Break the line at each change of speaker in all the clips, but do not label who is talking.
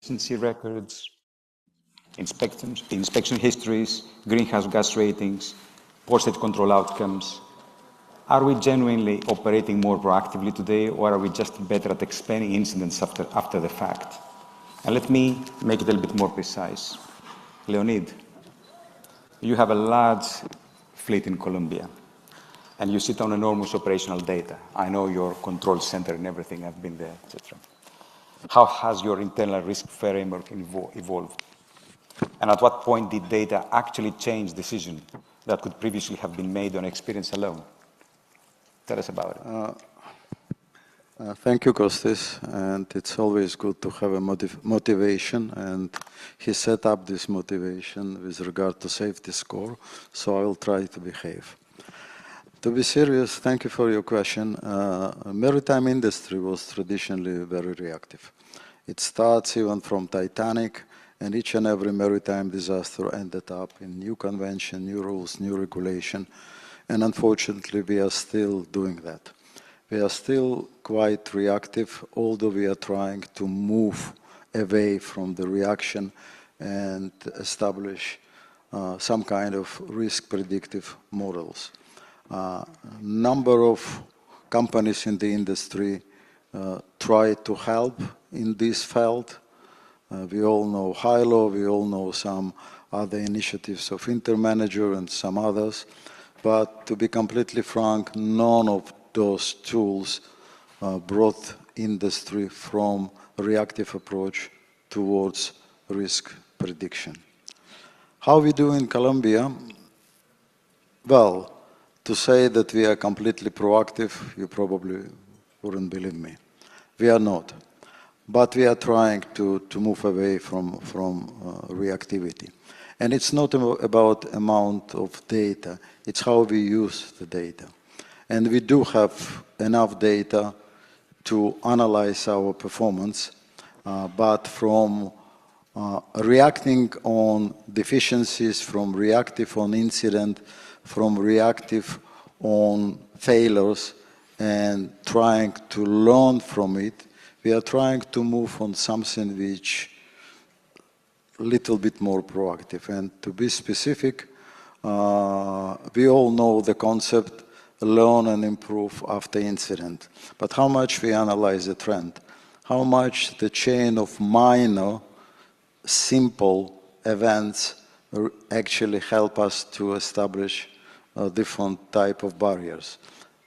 efficiency records, inspection histories, greenhouse gas ratings, posted control outcomes. Are we genuinely operating more proactively today, or are we just better at explaining incidents after the fact? And let me make it a little bit more precise. Leonid, you have a large fleet in Colombia, and you sit on enormous operational data. I know your control center and everything, I've been there, etc. How has your internal risk framework evolved? And at what point did data actually change decisions that could previously have been made on experience alone? Tell us about it.
Thank you, Kostis, and it's always good to have a motivation, and he set up this motivation with regard to safety score, so I will try to behave. To be serious, thank you for your question. Maritime industry was traditionally very reactive. It starts even from Titanic, and each and every maritime disaster ended up in new convention, new rules, new regulation, and unfortunately we are still doing that. We are still quite reactive, although we are trying to move away from the reaction and establish some kind of risk predictive models. Number of companies in the industry try to help in this field. We all know HILO, we all know some other initiatives of Intermanager and some others, but to be completely frank, none of those tools brought industry from a reactive approach towards risk prediction. How we do in Colombia? Well, to say that we are completely proactive, you probably wouldn't believe me. We are not. But we are trying to move away from reactivity. And it's not about amount of data, it's how we use the data. And we do have enough data to analyze our performance, but from reacting on deficiencies, from reactive on incident, from reactive on failures, and trying to learn from it, we are trying to move on something which a little bit more proactive. And to be specific, we all know the concept, learn and improve after incident. But how much we analyze the trend? How much the chain of minor, simple events actually help us to establish a different type of barriers?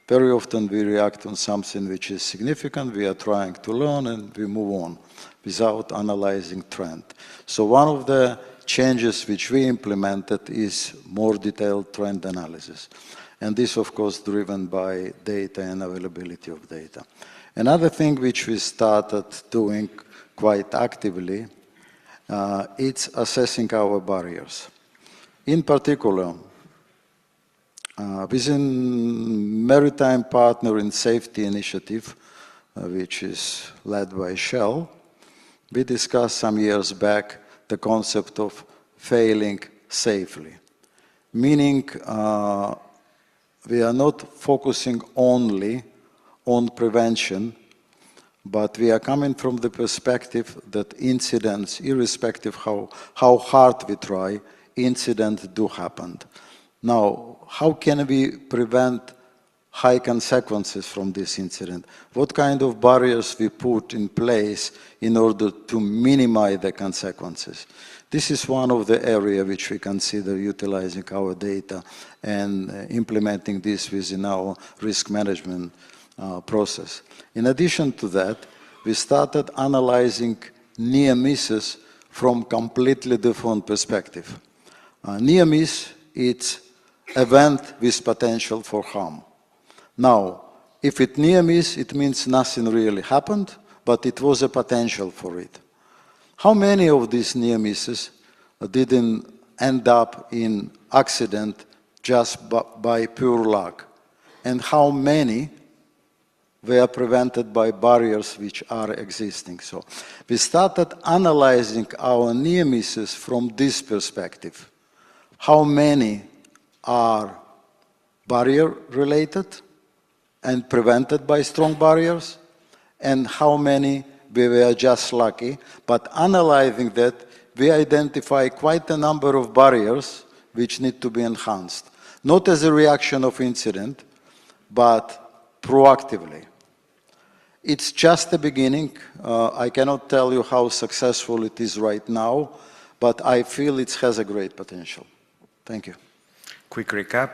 Very often we react on something which is significant, we are trying to learn and we move on without analyzing trend. So one of the changes which we implemented is more detailed trend analysis. And this, of course, driven by data and availability of data. Another thing which we started doing quite actively, it's assessing our barriers. In particular, within Maritime Partner in Safety Initiative, which is led by Shell, we discussed some years back the concept of failing safely. Meaning, we are not focusing only on prevention, but we are coming from the perspective that incidents, irrespective how hard we try, incidents do happen. Now, how can we prevent high consequences from this incident? What kind of barriers we put in place in order to minimize the consequences? This is one of the areas which we consider utilizing our data and implementing this within our risk management process. In addition to that, we started analyzing near misses from completely different perspective. Near miss, it's event with potential for harm. Now, if it near miss, it means nothing really happened, but it was a potential for it. How many of these near misses didn't end up in accident just by pure luck? And how many were prevented by barriers which are existing? So we started analyzing our near misses from this perspective. How many are barrier related and prevented by strong barriers, and how many we were just lucky. But analyzing that, we identify quite a number of barriers which need to be enhanced. Not as a reaction of incident, but proactively. It's just the beginning. I cannot tell you how successful it is right now, but I feel it has a great potential. Thank you.
Quick recap.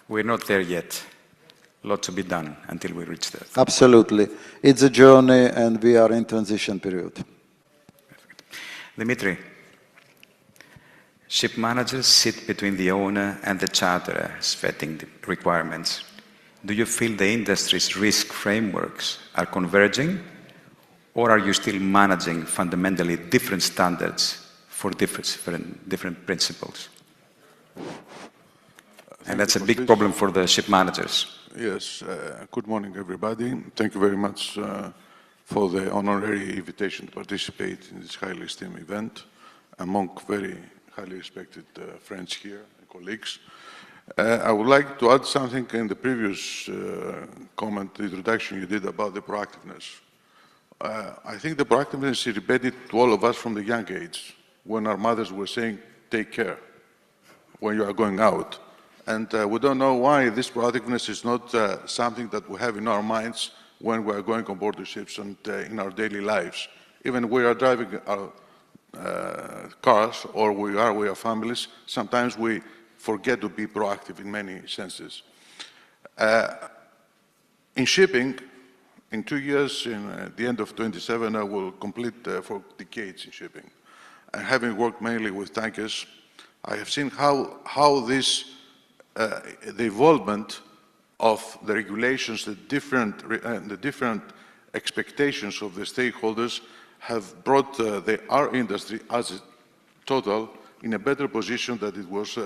We're not there yet. Lots to be done until we reach there.
Absolutely. It's a journey and we are in transition period.
Perfect. Dimitri, ship managers sit between the owner and the charterer setting the requirements. Do you feel the industry's risk frameworks are converging, or are you still managing fundamentally different standards for different principles? And that's a big problem for the ship managers.
Yes. Good morning, everybody. Thank you very much for the honorary invitation to participate in this highly esteemed event among very highly respected friends here and colleagues. I would like to add something in the previous comment, the introduction you did about the proactiveness. I think the proactiveness is embedded to all of us from the young age, when our mothers were saying, take care when you are going out. And we don't know why this proactiveness is not something that we have in our minds when we are going on board the ships and in our daily lives. Even when we are driving our cars or we are with our families, sometimes we forget to be proactive in many senses. In shipping, in 2 years, at the end of 27, I will complete 4 decades in shipping. And having worked mainly with tankers, I have seen how this, the involvement of the regulations, the different expectations of the stakeholders have brought our industry as a total in a better position than it was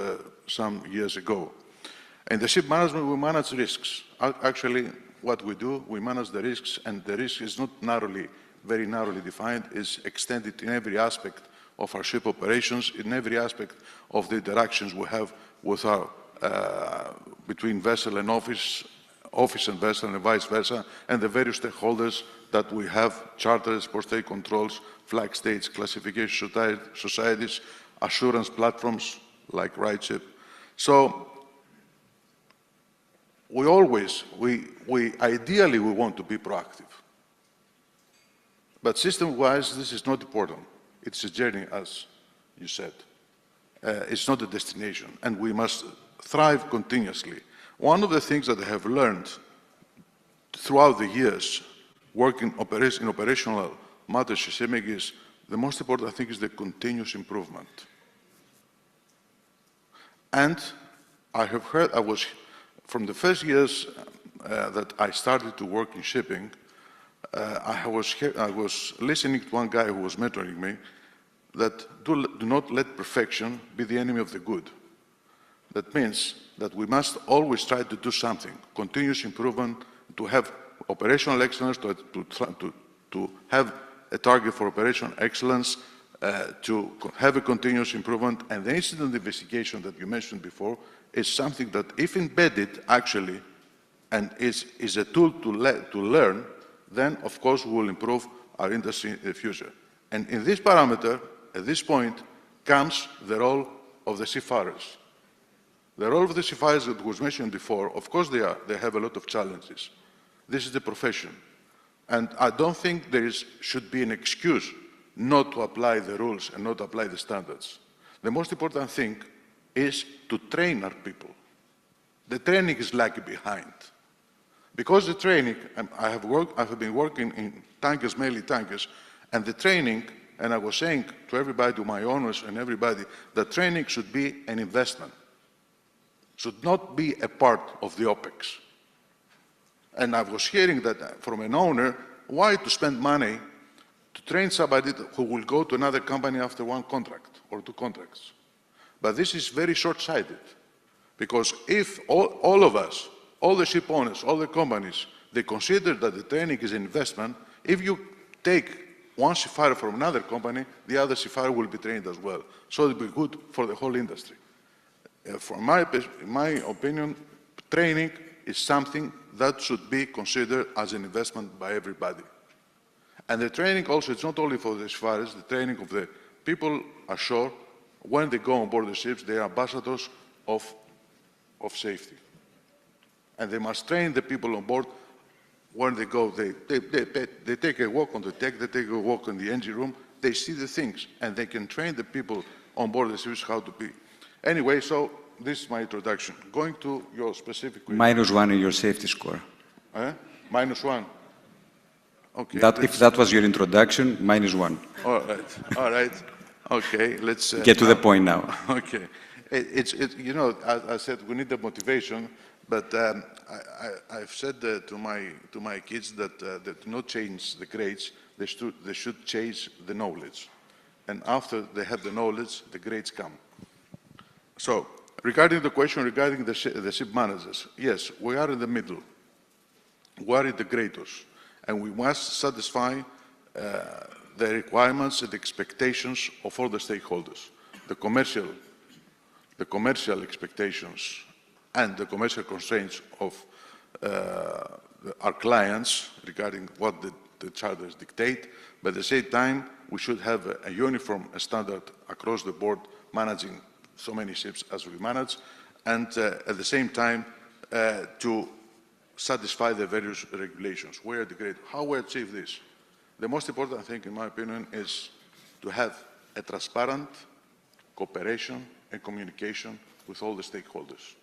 some years ago. In the ship management, we manage risks. Actually, what we do, we manage the risks, and the risk is not very narrowly defined, it's extended in every aspect of our ship operations, in every aspect of the interactions we have with our, between vessel and office and vessel and vice versa, and the various stakeholders that we have, charters, port state controls, flag states, classification societies, assurance platforms like RightShip. So ideally we want to be proactive. But system-wise, this is not important. It's a journey, as you said. It's not a destination, and we must thrive continuously. One of the things that I have learned throughout the years, working in operational matters systemic, is the most important thing is the continuous improvement. And I have heard, from the first years that I started to work in shipping, I was listening to one guy who was mentoring me that do not let perfection be the enemy of the good. That means that we must always try to do something, continuous improvement, to have operational excellence, to have a target for operational excellence, to have a continuous improvement, and the incident investigation that you mentioned before is something that, if embedded actually, and is a tool to learn, then of course we will improve our industry in the future. And in this parameter, at this point, comes the role of the seafarers. The role of the seafarers that was mentioned before, of course they have a lot of challenges. This is the profession. And I don't think there should be an excuse not to apply the rules and not to apply the standards. The most important thing is to train our people. The training is lagging behind. Because the training, I have been working in tankers, mainly tankers, and the training, and I was saying to everybody, to my owners and everybody, that training should be an investment, should not be a part of the OPEX. And I was hearing that from an owner, why to spend money to train somebody who will go to another company after 1 contract or 2 contracts? But this is very short-sighted, because if all of us, all the ship owners, all the companies, they consider that the training is an investment, if you take one seafarer from another company, the other seafarer will be trained as well. So it will be good for the whole industry. From my opinion, training is something that should be considered as an investment by everybody. And the training also, it's not only for the seafarers, the training of the people ashore, when they go on board the ships, they are ambassadors of safety. And they must train the people on board when they go, they take a walk on the deck, they take a walk in the engine room, they see the things, and they can train the people on board the ships how to be. Anyway, so this is my introduction. Going to your specific question.
-1 in your safety score.
-1. Okay.
If that was your introduction, -1.
All right. Okay, let's...
Get to the point now.
Okay. You know, I said we need the motivation, but I've said to my kids that they do not change the grades, they should change the knowledge. And after they have the knowledge, the grades come. So, regarding the question regarding the ship managers, yes, we are in the middle. We are integrators, and we must satisfy the requirements and expectations of all the stakeholders, the commercial expectations and the commercial constraints of our clients regarding what the charters dictate, but at the same time, we should have a uniform standard across the board managing so many ships as we manage, and at the same time, to satisfy the various regulations. We are the great. How we achieve this? The most important thing, in my opinion, is to have a transparent cooperation and communication with all the stakeholders.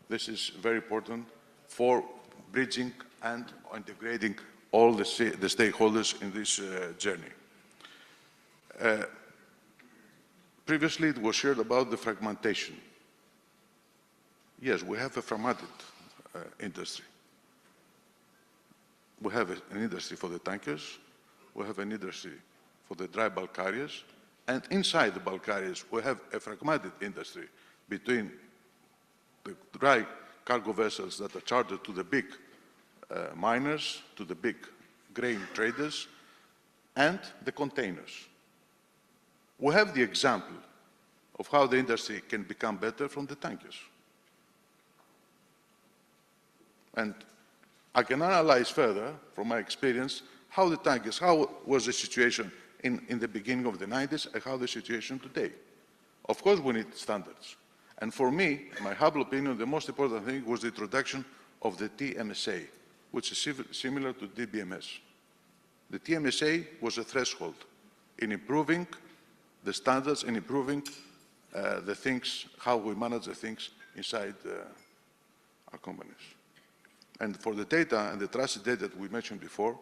This is very important for bridging and integrating all the stakeholders in this journey. Previously, it was shared about the fragmentation. Yes, we have a fragmented industry. We have an industry for the tankers, we have an industry for the dry bulk carriers, and inside the bulk carriers, we have a fragmented industry between the dry cargo vessels that are chartered to the big miners, to the big grain traders, and the containers. We have the example of how the industry can become better from the tankers. And I can analyze further, from my experience, how the tankers, how was the situation in the beginning of the 90s and how the situation today. Of course, we need standards. And for me, my humble opinion, the most important thing was the introduction of the TMSA, which is similar to DBMS. The TMSA was a threshold in improving the standards and improving the things, how we manage the things inside our companies. And for the data and the trusted data that we mentioned before,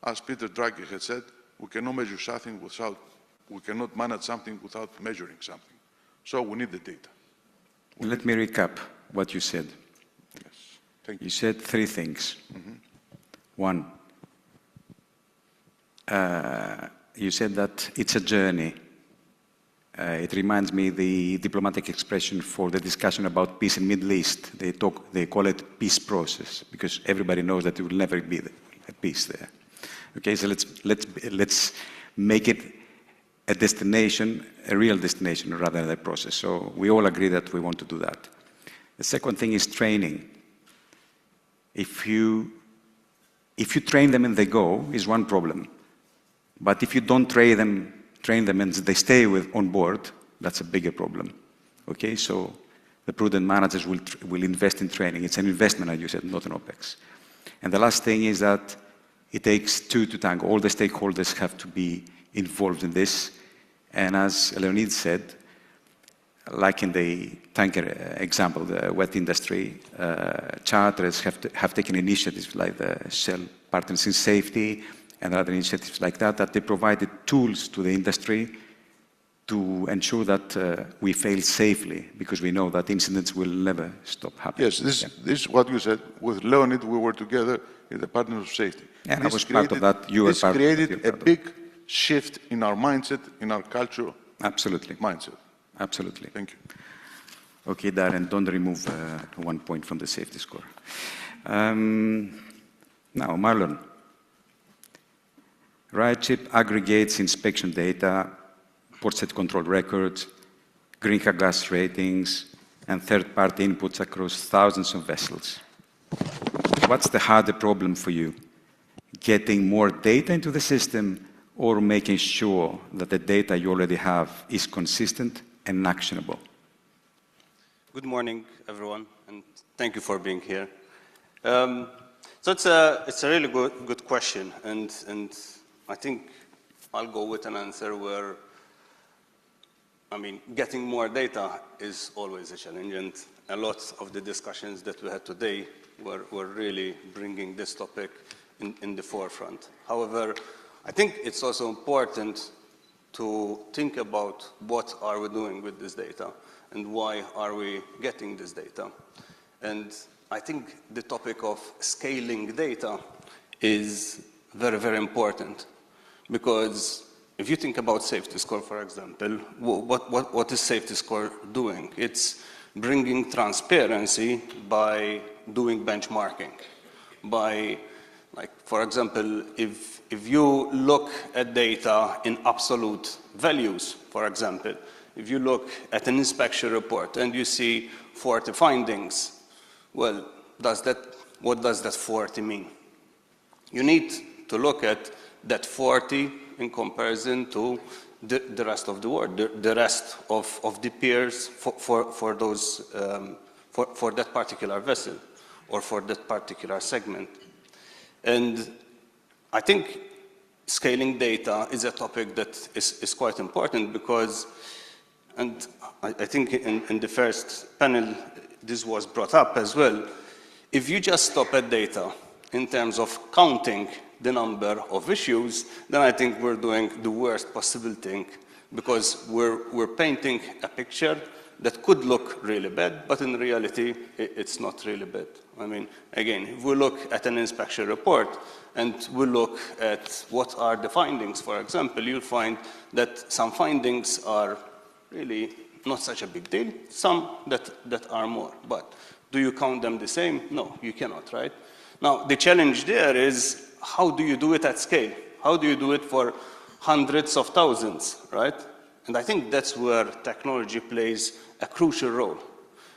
as Peter Drucker had said, we cannot measure something without, we cannot manage something without measuring something. So we need the data.
Let me recap what you said.
Yes, thank you.
You said 3 things. One, you said that it's a journey. It reminds me the diplomatic expression for the discussion about peace in Middle East. They call it peace process because everybody knows that there will never be a peace there. Okay, so let's make it a destination, a real destination rather than a process. So we all agree that we want to do that. The second thing is training. If you train them and they go, is one problem. But if you don't train them and they stay on board, that's a bigger problem. Okay, so the prudent managers will invest in training. It's an investment, as you said, not an OPEX. And the last thing is that it takes 2 to tango. All the stakeholders have to be involved in this. And as Leonid said, like in the tanker example, the wet industry, charterers have taken initiatives like the Shell Partners in Safety and other initiatives like that, that they provided tools to the industry to ensure that we fail safely, because we know that incidents will never stop happening.
Yes, this is what you said. With Leonid, we were together in the Partners of Safety.
And I was part of that. You were part of it.
This created a big shift in our mindset, in our culture.
Absolutely.
Mindset.
Absolutely.
Thank you.
Okay, Darren, don't remove 1 point from the safety score. Now, Marlon. RightShip aggregates inspection data, port set control records, greenhouse gas ratings, and third-party inputs across thousands of vessels. What's the harder problem for you? getting more data into the system or making sure that the data you already have is consistent and actionable?
Good morning, everyone, and thank you for being here. So it's a really good question, and I think I'll go with an answer where, I mean, getting more data is always a challenge, and a lot of the discussions that we had today were really bringing this topic in the forefront. However, I think it's also important to think about what are we doing with this data and why are we getting this data. And I think the topic of scaling data is very, very important, because if you think about safety score, for example, what is safety score doing? It's bringing transparency by doing benchmarking. By, like, for example, if you look at data in absolute values, for example, if you look at an inspection report and you see 40 findings, well, what does that 40 mean? You need to look at that 40 in comparison to the rest of the world, the rest of the peers for that particular vessel or for that particular segment. And I think scaling data is a topic that is quite important because, and I think in the first panel, this was brought up as well. If you just stop at data in terms of counting the number of issues, then I think we're doing the worst possible thing, because we're painting a picture that could look really bad, but in reality, it's not really bad. I mean, again, if we look at an inspection report and we look at what are the findings, for example, you'll find that some findings are really not such a big deal, some that are more. But do you count them the same? No, you cannot, right? Now, the challenge there is, how do you do it at scale? How do you do it for hundreds of thousands, right? And I think that's where technology plays a crucial role.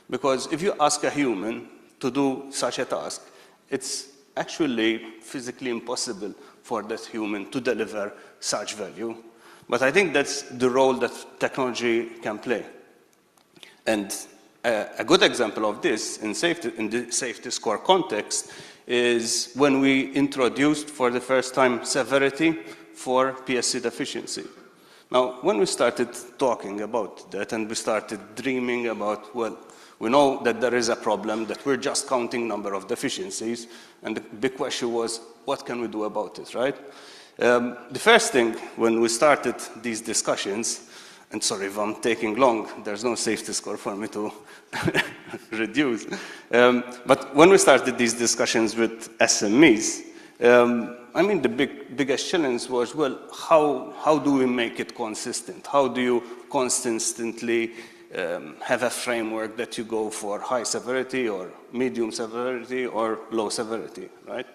Because if you ask a human to do such a task, it's actually physically impossible for that human to deliver such value. But I think that's the role that technology can play. And a good example of this in the safety score context is when we introduced for the first time severity for PSC deficiency. Now, when we started talking about that and we started dreaming about, well, we know that there is a problem, that we're just counting number of deficiencies, and the big question was, what can we do about it, right? The first thing when we started these discussions, and sorry if I'm taking long, there's no safety score for me to reduce. But when we started these discussions with SMEs, I mean, the biggest challenge was, well, how do we make it consistent? How do you consistently have a framework that you go for high severity or medium severity or low severity, right?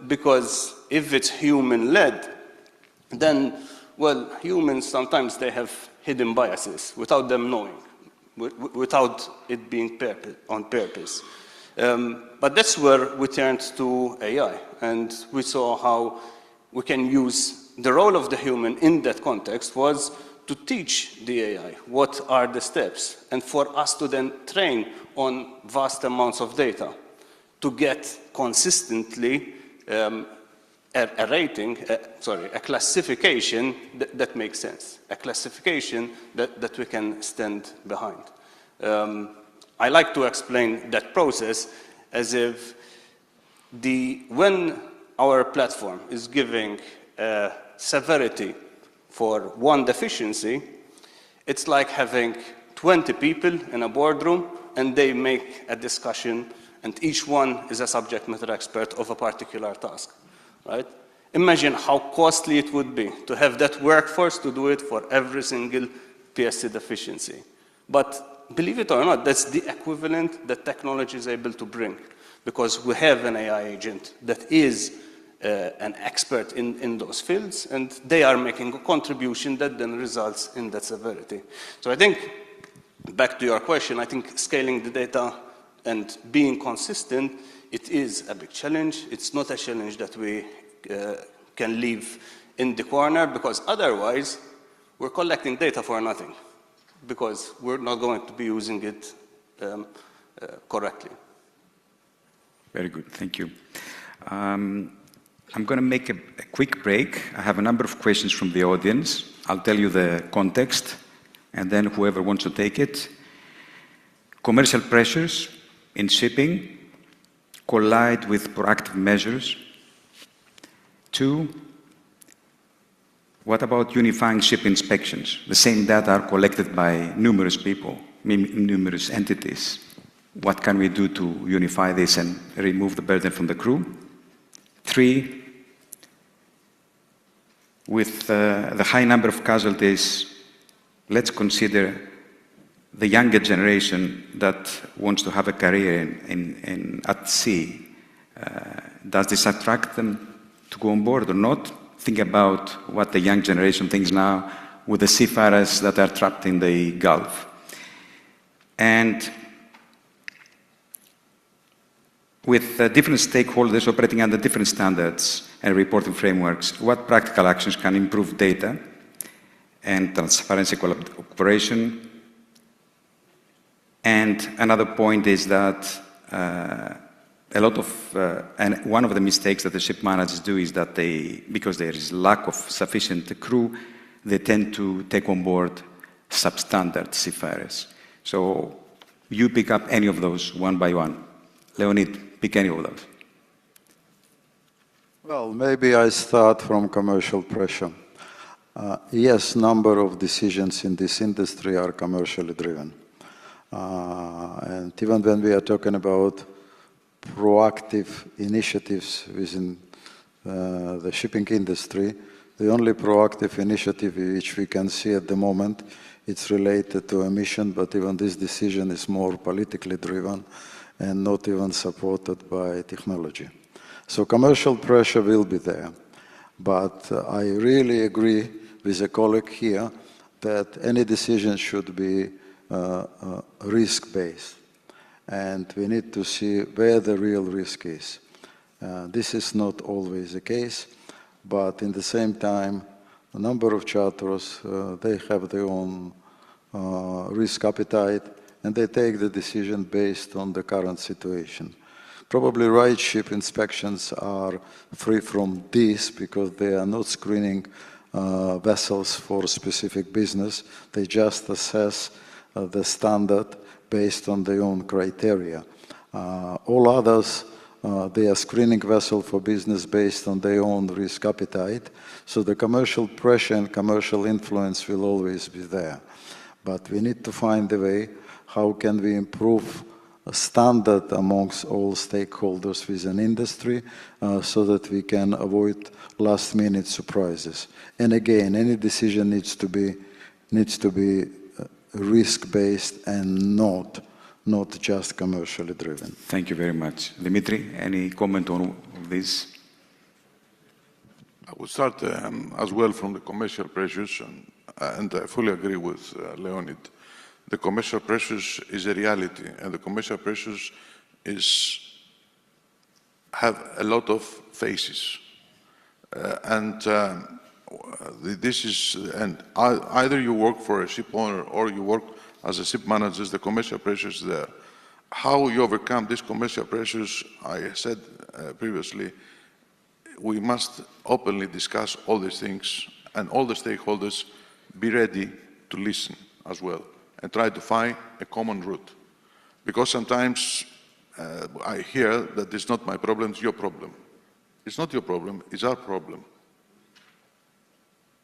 Because if it's human-led, then, well, humans sometimes they have hidden biases without them knowing, without it being on purpose. But that's where we turned to AI, and we saw how we can use the role of the human in that context was to teach the AI what are the steps, and for us to then train on vast amounts of data to get consistently a rating, a classification that makes sense, a classification that we can stand behind. I like to explain that process as if when our platform is giving severity for one deficiency, it's like having 20 people in a boardroom and they make a discussion and each one is a subject matter expert of a particular task, right? Imagine how costly it would be to have that workforce to do it for every single PSC deficiency. But believe it or not, that's the equivalent that technology is able to bring, because we have an AI agent that is an expert in those fields, and they are making a contribution that then results in that severity. So I think, back to your question, I think scaling the data and being consistent it is a big challenge. It's not a challenge that we can leave in the corner, because otherwise we're collecting data for nothing, because we're not going to be using it correctly.
Very good, thank you. I'm going to make a quick break. I have a number of questions from the audience. I'll tell you the context, and then whoever wants to take it. Commercial pressures in shipping collide with proactive measures. 2, what about unifying ship inspections? The same data are collected by numerous people, numerous entities. What can we do to unify this and remove the burden from the crew? 3, with the high number of casualties, let's consider the younger generation that wants to have a career at sea. Does this attract them to go on board or not? Think about what the young generation thinks now with the seafarers that are trapped in the Gulf. And with different stakeholders operating under different standards and reporting frameworks, what practical actions can improve data and transparency cooperation? And another point is that and one of the mistakes that the ship managers do is that because there is lack of sufficient crew, they tend to take on board substandard seafarers. So you pick up any of those one by one. Leonid, pick any of those.
Well, maybe I start from commercial pressure. Yes, number of decisions in this industry are commercially driven. And even when we are talking about proactive initiatives within the shipping industry, the only proactive initiative which we can see at the moment, it's related to emission, but even this decision is more politically driven and not even supported by technology. So commercial pressure will be there. But I really agree with a colleague here that any decision should be risk-based. And we need to see where the real risk is. This is not always the case, but in the same time, a number of charterers, they have their own risk appetite, and they take the decision based on the current situation. Probably RightShip inspections are free from this because they are not screening vessels for specific business. They just assess the standard based on their own criteria. All others, they are screening vessel for business based on their own risk appetite. So the commercial pressure and commercial influence will always be there. But we need to find a way how can we improve a standard amongst all stakeholders within industry so that we can avoid last-minute surprises. And again, any decision needs to be risk-based and not just commercially driven.
Thank you very much. Dimitri, any comment on this?
I would start as well from the commercial pressures, and I fully agree with Leonid. The commercial pressures is a reality, and the commercial pressures have a lot of faces. This is, and either you work for a ship owner or you work as a ship manager, the commercial pressures there. How you overcome these commercial pressures, I said previously, we must openly discuss all these things, and all the stakeholders be ready to listen as well and try to find a common route. Because sometimes I hear that it's not my problem, it's your problem. It's not your problem, it's our problem.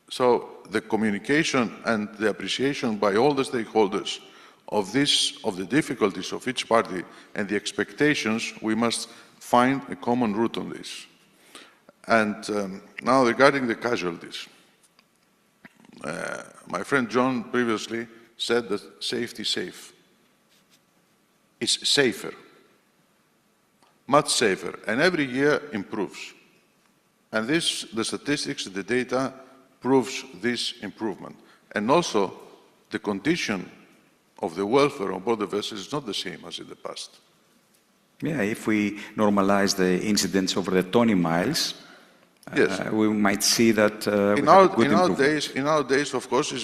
So the communication and the appreciation by all the stakeholders of the difficulties of each party and the expectations, we must find a common route on this. And now regarding the casualties, my friend John previously said that safety is safe. It's safer, much safer, and every year improves. And the statistics, the data proves this improvement. And also, the condition of the welfare on board the vessel is not the same as in the past.
Yeah, if we normalize the incidents over the 20 miles,
Yes.
we might see that we have a good improvement.
In our days, of course, it's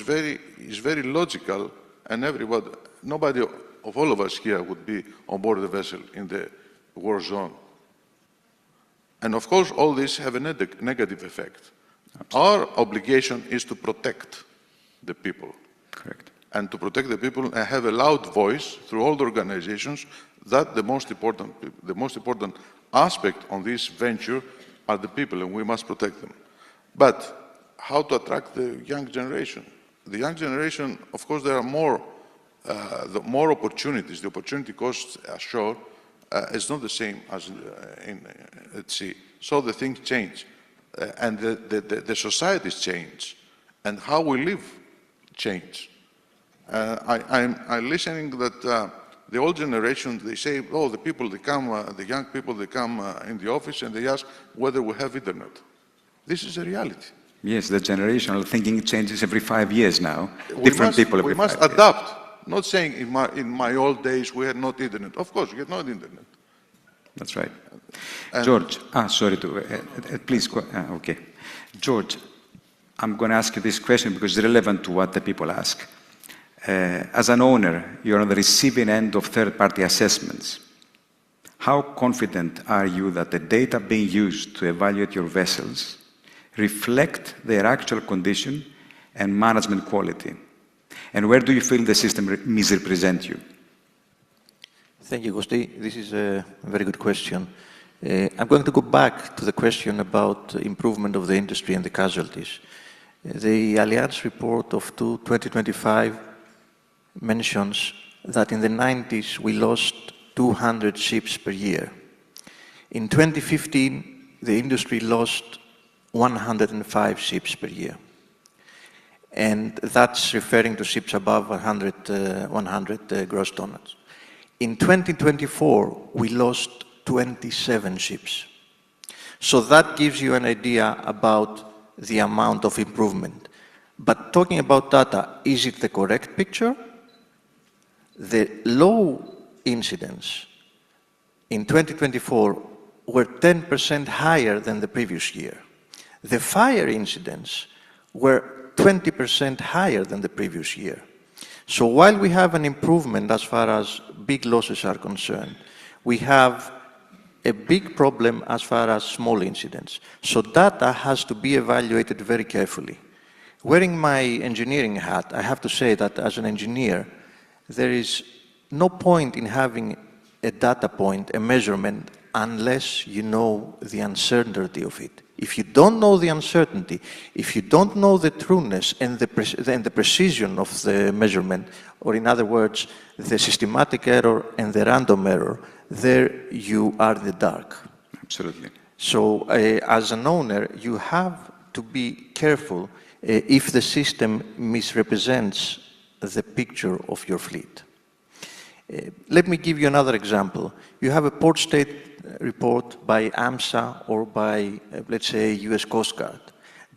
very logical, and nobody of all of us here would be on board the vessel in the war zone. And of course, all this have a negative effect. Absolutely. Our obligation is to protect the people.
Correct.
And to protect the people and have a loud voice through all the organizations that the most important aspect on this venture are the people, and we must protect them. But how to attract the young generation? The young generation, of course, there are more opportunities. The opportunity cost ashore is not the same as at sea. So the things change, and the societies change, and how we live change. I'm listening that the old generation, they say, oh, the young people, they come in the office and they ask whether we have internet. This is a reality.
Yes, the generational thinking changes every 5 years now.
We must
adapt.
adapt. Not saying in my old days we had not internet. Of course, we had not internet.
That's right. George, sorry please go. Okay. George, I'm going to ask you this question because it's relevant to what the people ask. As an owner, you're on the receiving end of third-party assessments. How confident are you that the data being used to evaluate your vessels reflect their actual condition and management quality? And where do you feel the system misrepresents you?
Thank you, Kosti. This is a very good question. I'm going to go back to the question about improvement of the industry and the casualties. The Allianz report of 2025 mentions that in the 90s we lost 200 ships per year. In 2015, the industry lost 105 ships per year. And that's referring to ships above 100 gross tonnage. In 2024, we lost 27 ships. So that gives you an idea about the amount of improvement. But talking about data, is it the correct picture? The low incidents in 2024 were 10% higher than the previous year. The fire incidents were 20% higher than the previous year. So while we have an improvement as far as big losses are concerned, we have a big problem as far as small incidents. So data has to be evaluated very carefully. Wearing my engineering hat, I have to say that as an engineer, there is no point in having a data point, a measurement, unless you know the uncertainty of it. If you don't know the uncertainty, if you don't know the trueness and the precision of the measurement, or in other words, the systematic error and the random error, there you are in the dark.
Absolutely.
So as an owner, you have to be careful if the system misrepresents the picture of your fleet. Let me give you another example. You have a port state report by AMSA or by, let's say, US Coast Guard.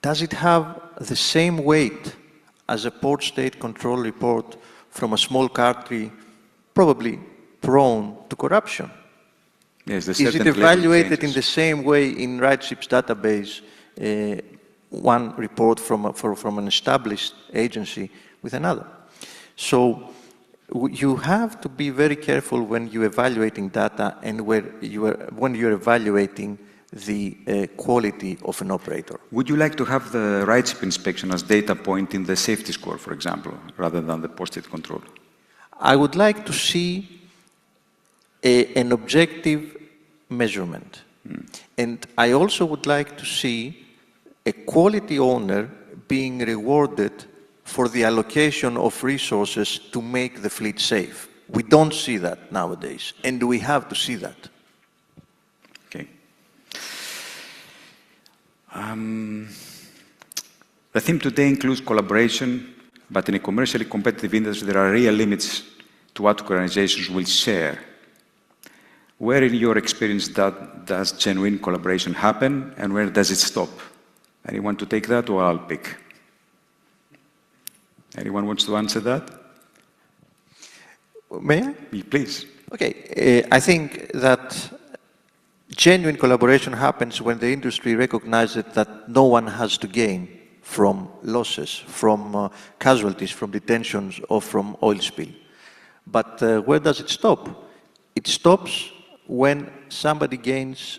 Does it have the same weight as a port state control report from a small country, probably prone to corruption?
Yes,
is it evaluated in the same way in RightShip's database, one report from an established agency with another? So you have to be very careful when you're evaluating data and when you're evaluating the quality of an operator.
Would you like to have the RightShip inspection as data point in the safety score, for example, rather than the post-it control?
I would like to see an objective measurement. And I also would like to see a quality owner being rewarded for the allocation of resources to make the fleet safe. We don't see that nowadays, and we have to see that.
Okay. The theme today includes collaboration, but in a commercially competitive industry, there are real limits to what organizations will share. Where, in your experience, does genuine collaboration happen, and where does it stop? Anyone to take that, or I'll pick? Anyone wants to answer that?
May I?
Please.
Okay, I think that genuine collaboration happens when the industry recognizes that no one has to gain from losses, from casualties, from detentions, or from oil spill. But where does it stop? It stops when somebody gains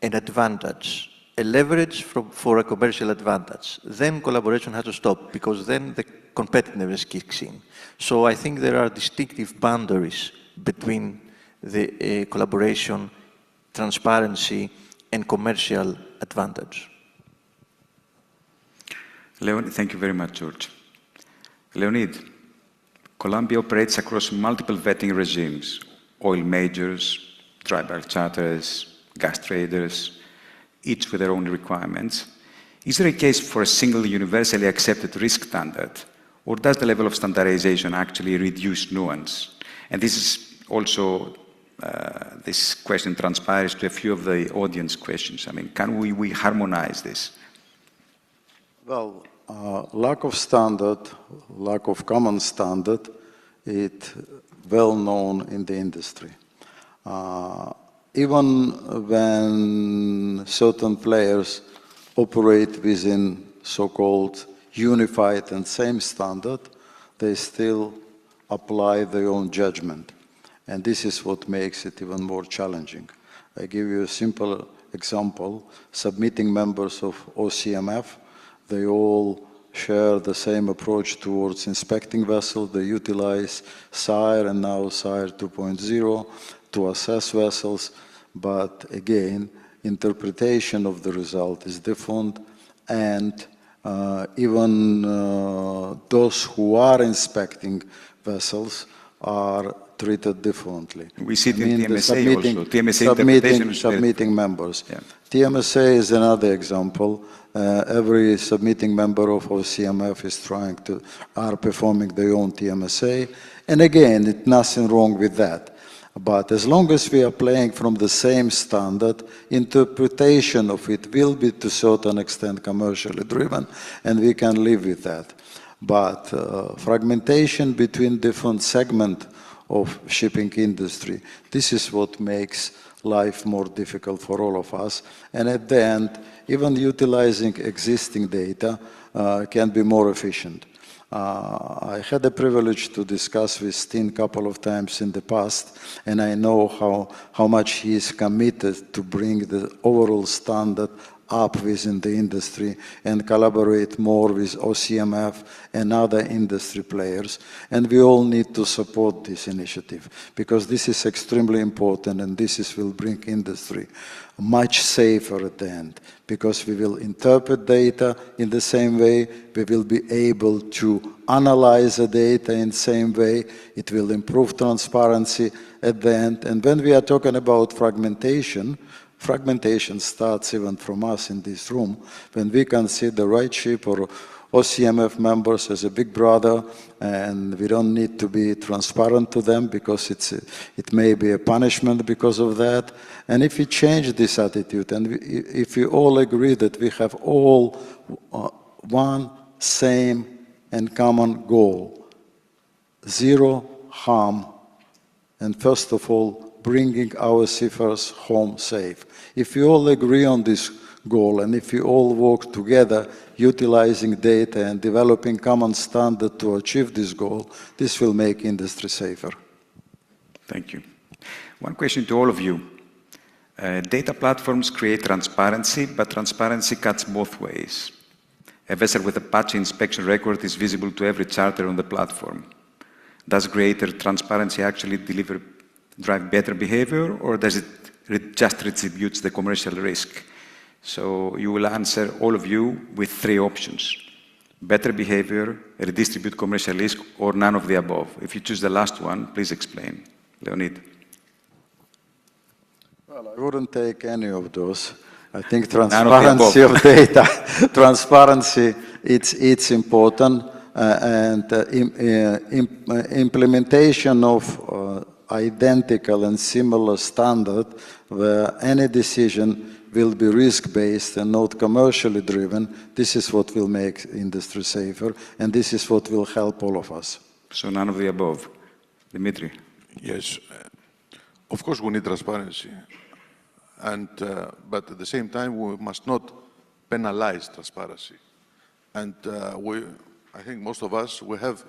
an advantage, a leverage for a commercial advantage. Then collaboration has to stop, because then the competitiveness kicks in. So I think there are distinctive boundaries between the collaboration, transparency, and commercial advantage.
Leonid, thank you very much, George. Leonid, Colombia operates across multiple vetting regimes: oil majors, dry bulk charterers, gas traders, each with their own requirements. Is there a case for a single universally accepted risk standard, or does the level of standardization actually reduce nuance? And this is also, this question transpires to a few of the audience questions. I mean, can we harmonize this?
Well, lack of standard, lack of common standard, it's well known in the industry. Even when certain players operate within so-called unified and same standard, they still apply their own judgment. And this is what makes it even more challenging. I give you a simple example. Submitting members of OCMF, they all share the same approach towards inspecting vessels. They utilize SIRE and now SIRE 2.0 to assess vessels. But again, interpretation of the result is different, and even those who are inspecting vessels are treated differently.
We see it in TMSA also. TMSA interpretation is
submitting members.
Yeah.
TMSA is another example. Every submitting member of OCMF is are performing their own TMSA. And again, it's nothing wrong with that. But as long as we are playing from the same standard, interpretation of it will be to a certain extent commercially driven, and we can live with that. But fragmentation between different segments of shipping industry, this is what makes life more difficult for all of us. And at the end, even utilizing existing data can be more efficient. I had the privilege to discuss with Steen a couple of times in the past, and I know how much he is committed to bring the overall standard up within the industry and collaborate more with OCMF and other industry players. And we all need to support this initiative, because this is extremely important, and will bring industry much safer at the end, because we will interpret data in the same way, we will be able to analyze the data in the same way, it will improve transparency at the end. And when we are talking about fragmentation starts even from us in this room, when we consider RightShip or OCMF members as a big brother, and we don't need to be transparent to them because it may be a punishment because of that. And if we change this attitude, and if we all agree that we have all one same and common goal, zero harm, and first of all, bringing our seafarers home safe. If we all agree on this goal, and if we all work together, utilizing data and developing common standard to achieve this goal, this will make industry safer.
Thank you. One question to all of you. Data platforms create transparency, but transparency cuts both ways. A vessel with a patchy inspection record is visible to every charter on the platform. Does greater transparency actually drive better behavior, or does it just retributes the commercial risk? So you will answer, all of you, with three options: better behavior, redistribute commercial risk, or none of the above. If you choose the last one, please explain. Leonid.
Well, I wouldn't take any of those. I think transparency of data, transparency, it's important, and implementation of identical and similar standard where any decision will be risk-based and not commercially driven. This is what will make industry safer, and this is what will help all of us.
So none of the above. Dimitri.
Yes.
Of course, we need transparency, but at the same time, we must not penalize transparency. And I think most of us, we have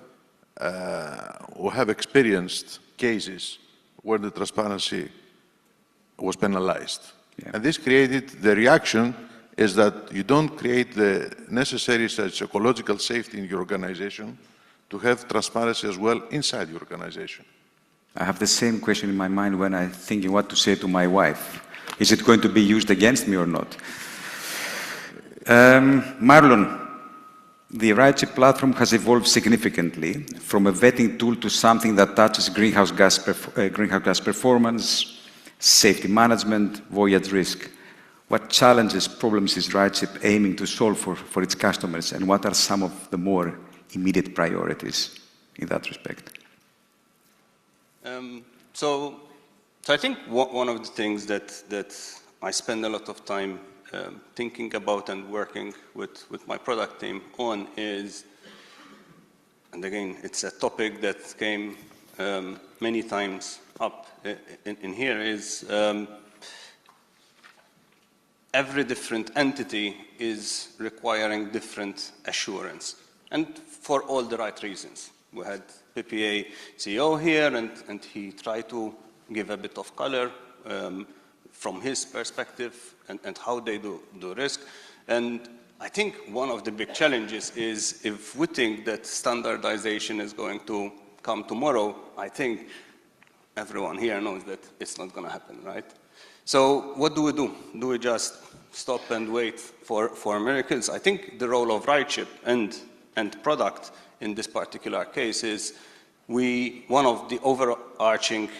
experienced cases where the transparency was penalized.
Yeah.
And this created the reaction is that you don't create the necessary psychological safety in your organization to have transparency as well inside your organization.
I have the same question in my mind when I'm thinking what to say to my wife. Is it going to be used against me or not? Marlon, the RightShip platform has evolved significantly from a vetting tool to something that touches greenhouse gas performance, safety management, voyage risk. What challenges, problems is RightShip aiming to solve for its customers, and what are some of the more immediate priorities in that respect?
So I think one of the things that I spend a lot of time thinking about and working with my product team on is, and again, it's a topic that came many times up in here, is every different entity is requiring different assurance, and for all the right reasons. We had PPA CEO here, and he tried to give a bit of color from his perspective and how they do risk. And I think one of the big challenges is if we think that standardization is going to come tomorrow, I think everyone here knows that it's not going to happen, right? So what do? Do we just stop and wait for miracles? I think the role of RightShip and product in this particular case is one of the overarching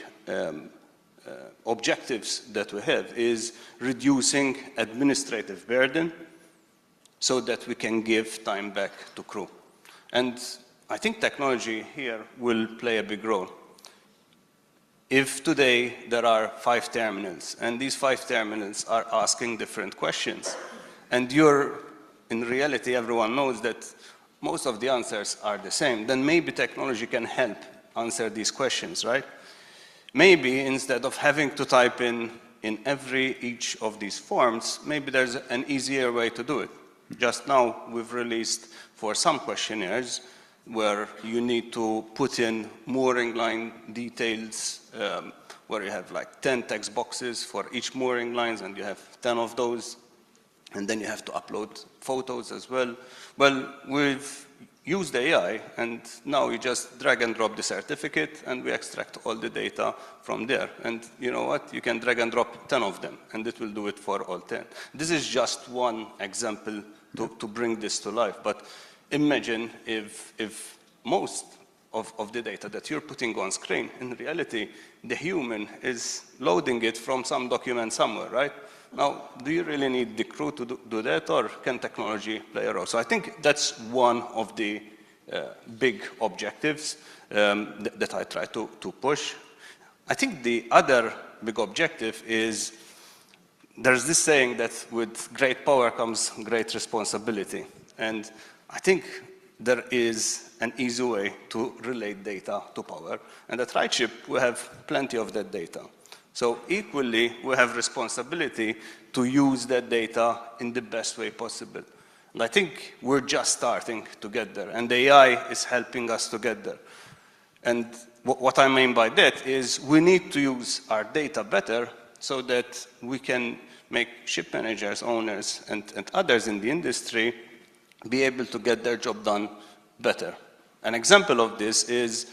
objectives that we have is reducing administrative burden so that we can give time back to crew. And I think technology here will play a big role. If today there are 5 terminals, and these 5 terminals are asking different questions, and in reality, everyone knows that most of the answers are the same, then maybe technology can help answer these questions, right? Maybe instead of having to type in each of these forms, maybe there's an easier way to do it. Just now, we've released for some questionnaires where you need to put in mooring line details, where you have like 10 text boxes for each mooring lines, and you have 10 of those, and then you have to upload photos as well. Well, we've used AI, and now you just drag and drop the certificate, and we extract all the data from there. And you know what? You can drag and drop 10 of them, and it will do it for all 10. This is just one example to bring this to life. But imagine if most of the data that you're putting on screen, in reality, the human is loading it from some document somewhere, right? Now, do you really need the crew to do that, or can technology play a role? So I think that's one of the big objectives that I try to push. I think the other big objective is, there's this saying that with great power comes great responsibility. And I think there is an easy way to relate data to power. And at RightShip, we have plenty of that data. So equally, we have responsibility to use that data in the best way possible. And I think we're just starting to get there, and AI is helping us to get there. And what I mean by that is we need to use our data better so that we can make ship managers, owners, and others in the industry be able to get their job done better. An example of this is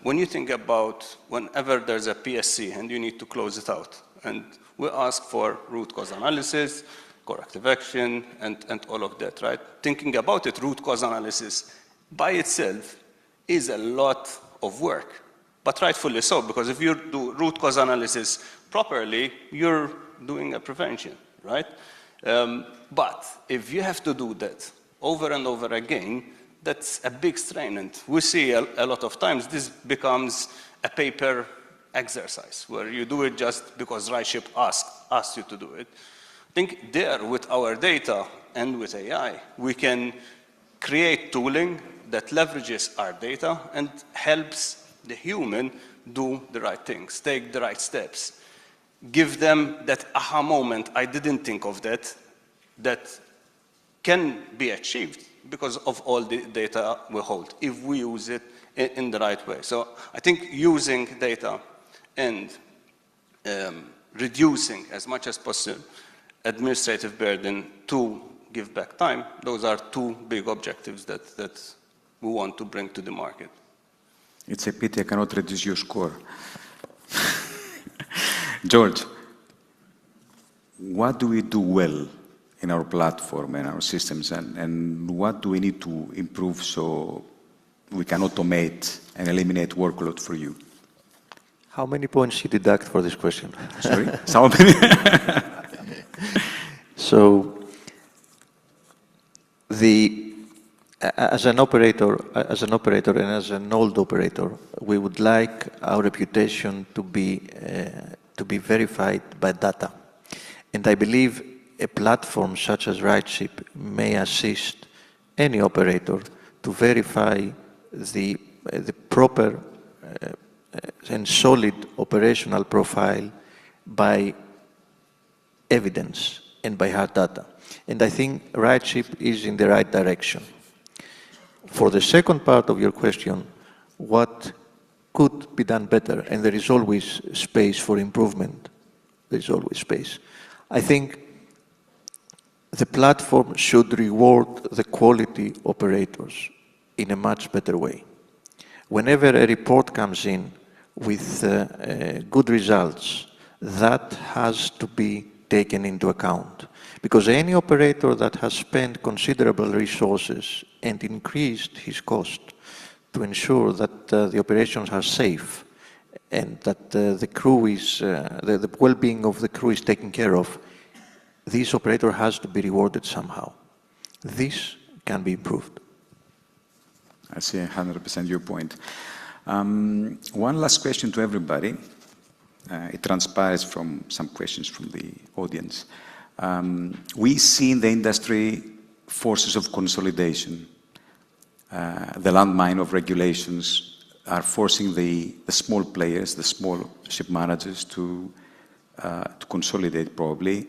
when you think about whenever there's a PSC and you need to close it out, and we ask for root cause analysis, corrective action, and all of that, right? Thinking about it, root cause analysis by itself is a lot of work, but rightfully so, because if you do root cause analysis properly, you're doing a prevention, right? But if you have to do that over and over again, that's a big strain, and we see a lot of times this becomes a paper exercise where you do it just because RightShip asked you to do it. I think there, with our data and with AI, we can create tooling that leverages our data and helps the human do the right things, take the right steps, give them that aha moment, I didn't think of that, that can be achieved because of all the data we hold, if we use it in the right way. So I think using data and reducing as much as possible administrative burden to give back time, those are two big objectives that we want to bring to the market.
It's a pity I cannot reduce your score. George, what do we do well in our platform and our systems, and what do we need to improve so we can automate and eliminate workload for you?
How many points you deduct for this question?
Sorry? Some of them.
So, as an operator and as an old operator, we would like our reputation to be verified by data. And I believe a platform such as RightShip may assist any operator to verify the proper and solid operational profile by evidence and by hard data. And I think RightShip is in the right direction. For the second part of your question, what could be done better? And there is always space for improvement. There is always space. I think the platform should reward the quality operators in a much better way. Whenever a report comes in with good results, that has to be taken into account. Because any operator that has spent considerable resources and increased his cost to ensure that the operations are safe and that the crew is, the well-being of the crew is taken care of, this operator has to be rewarded somehow. This can be improved.
I see 100% your point. One last question to everybody. It transpires from some questions from the audience. We see in the industry forces of consolidation. The landmine of regulations are forcing the small players, the small ship managers to consolidate probably.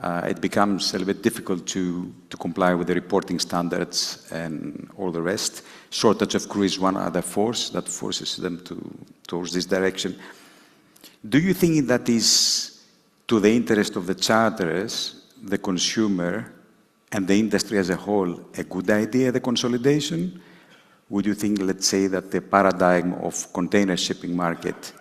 It becomes a little bit difficult to comply with the reporting standards and all the rest. Shortage of crew is one other force that forces them towards this direction. Do you think that is to the interest of the charterers, the consumer, and the industry as a whole a good idea, the consolidation? Would you think, let's say, that the paradigm of container shipping market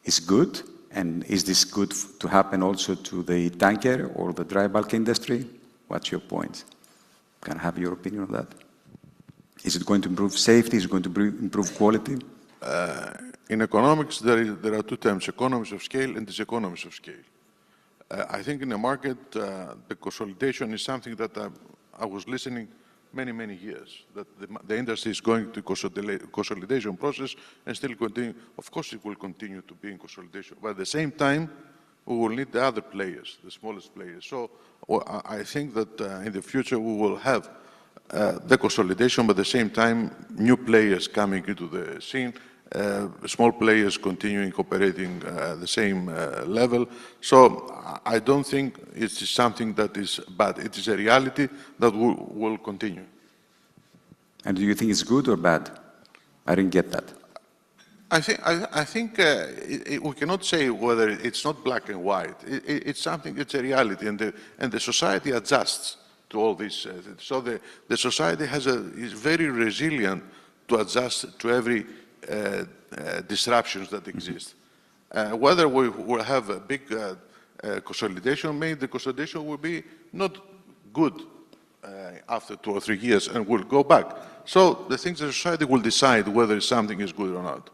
is good? And is this good to happen also to the tanker or the dry bulk industry? What's your point? Can I have your opinion on that? Is it going to improve safety? Is it going to improve quality?
In economics, there are two terms, economies of scale and diseconomies of scale. I think in the market, the consolidation is something that I was listening many years, that the industry is going to consolidation process and still continue. Of course, it will continue to be in consolidation, but at the same time, we will need the other players, the smallest players. So I think that in the future, we will have the consolidation, but at the same time, new players coming into the scene, small players continuing operating at the same level. So I don't think it's something that is bad. It is a reality that will continue.
And do you think it's good or bad? I didn't get that.
I think we cannot say whether it's not black and white. It's something, it's a reality, and the society adjusts to all this. So the society is very resilient to adjust to every disruptions that exist. Whether we will have a big consolidation, maybe the consolidation will be not good after 2 or 3 years and will go back. So the things the society will decide whether something is good or not.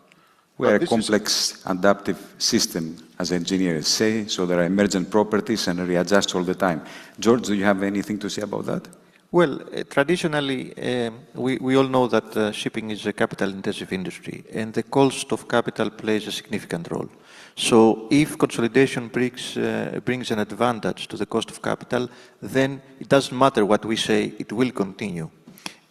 We're a complex, adaptive system, as engineers say, so there are emergent properties and readjust all the time. George, do you have anything to say about that?
Well, traditionally, we all know that shipping is a capital-intensive industry, and the cost of capital plays a significant role. So if consolidation brings an advantage to the cost of capital, then it doesn't matter what we say, it will continue.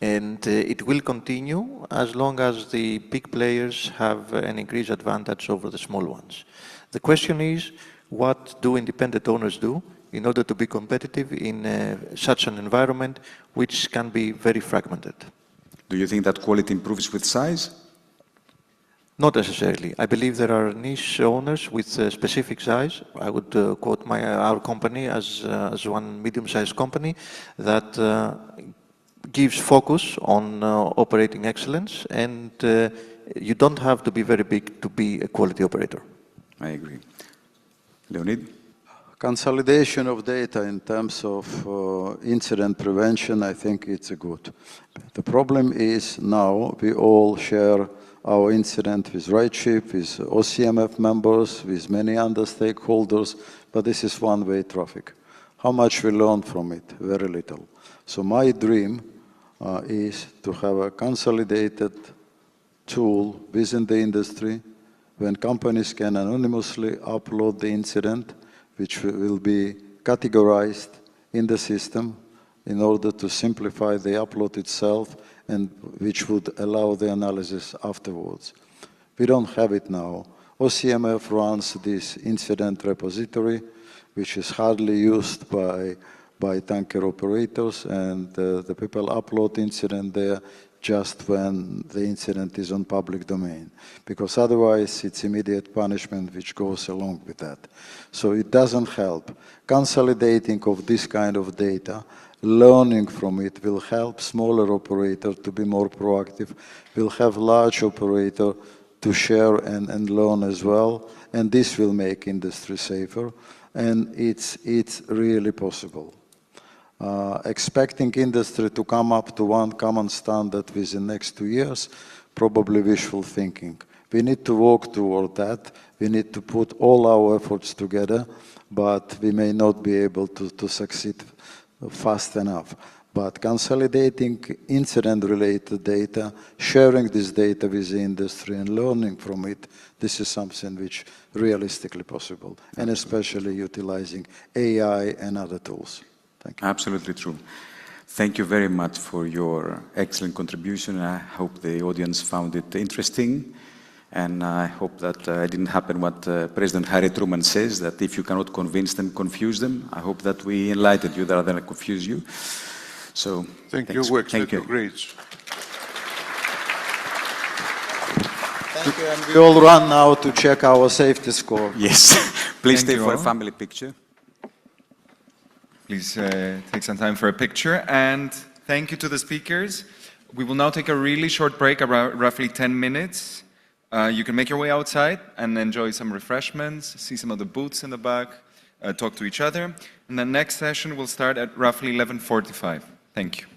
And it will continue as long as the big players have an increased advantage over the small ones. The question is, what do independent owners do in order to be competitive in such an environment which can be very fragmented?
Do you think that quality improves with size?
Not necessarily. I believe there are niche owners with specific size. I would quote our company as one medium-sized company that gives focus on operating excellence, and you don't have to be very big to be a quality operator.
I agree. Leonid?
Consolidation of data in terms of incident prevention, I think it's good. The problem is now we all share our incident with RightShip, with OCMF members, with many other stakeholders, but this is one-way traffic. How much we learn from it? Very little. So my dream is to have a consolidated tool within the industry when companies can anonymously upload the incident, which will be categorized in the system in order to simplify the upload itself and which would allow the analysis afterwards. We don't have it now. OCMF runs this incident repository, which is hardly used by tanker operators, and the people upload incident there just when the incident is on public domain, because otherwise it's immediate punishment which goes along with that. So it doesn't help. Consolidating of this kind of data, learning from it will help smaller operator to be more proactive, will have large operator to share and learn as well, and this will make industry safer, and it's really possible. Expecting industry to come up to one common standard within the next 2 years, probably wishful thinking. We need to work toward that. We need to put all our efforts together, but we may not be able to succeed fast enough. But consolidating incident-related data, sharing this data with the industry and learning from it, this is something which realistically possible, and especially utilizing AI and other tools. Thank you.
Absolutely true. Thank you very much for your excellent contribution. I hope the audience found it interesting. And I hope that it didn't happen what President Harry Truman says, that if you cannot convince them, confuse them. I hope that we enlightened you rather than confuse you. So,
thank you.
Thank you.
Great.
Thank you. And we all run now to check our safety score.
Yes. Please
Thank
stay
you
for a
all.
family picture.
Please take some time for a picture, and thank you to the speakers. We will now take a really short break, around roughly 10 minutes. You can make your way outside and enjoy some refreshments, see some of the booths in the back, talk to each other. And the next session will start at roughly 11:45. Thank you.